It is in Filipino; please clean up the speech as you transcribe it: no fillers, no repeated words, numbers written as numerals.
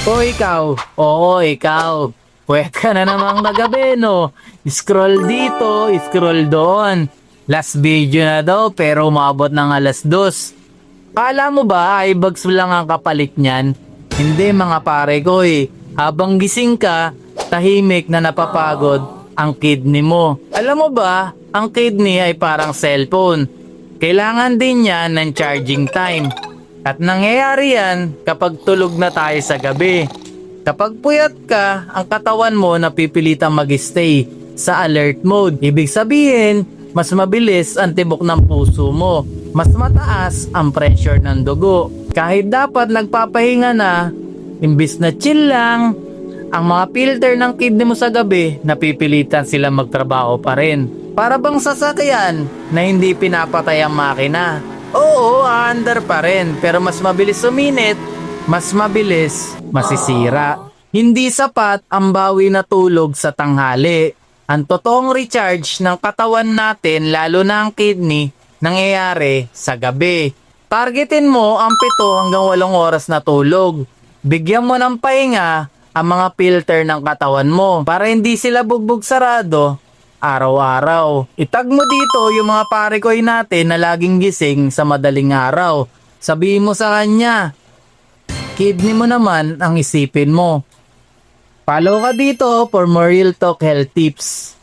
O ikaw, oo ikaw. Puwet ka na namang nagabi no. Scroll dito, scroll doon. Last video na daw pero umabot ng alas 2. Kala mo ba iBugs lang ang kapalit niyan? Hindi mga pare ko eh. Habang gising ka, tahimik na napapagod ang kidney mo. Alam mo ba, ang kidney ay parang cellphone. Kailangan din yan ng charging time. At nangyayari yan kapag tulog na tayo sa gabi. Kapag puyat ka, ang katawan mo napipilitang mag-stay sa alert mode. Ibig sabihin, mas mabilis ang tibok ng puso mo. Mas mataas ang pressure ng dugo. Kahit dapat nagpapahinga na, imbis na chill lang, ang mga filter ng kidney mo sa gabi, napipilitan sila magtrabaho pa rin. Para bang sasakyan na hindi pinapatay ang makina. Oo, aandar pa rin, pero mas mabilis suminit, mas mabilis masisira. Hindi sapat ang bawi na tulog sa tanghali. Ang totoong recharge ng katawan natin, lalo na ang kidney, nangyayari sa gabi. Targetin mo ang 7 hanggang 8 oras na tulog. Bigyan mo ng pahinga ang mga filter ng katawan mo para hindi sila bugbog sarado araw-araw. Itag mo dito yung mga parekoy natin na laging gising sa madaling araw. Sabihin mo sa kanya, kidney mo naman ang isipin mo. Follow ka dito for more real talk health tips.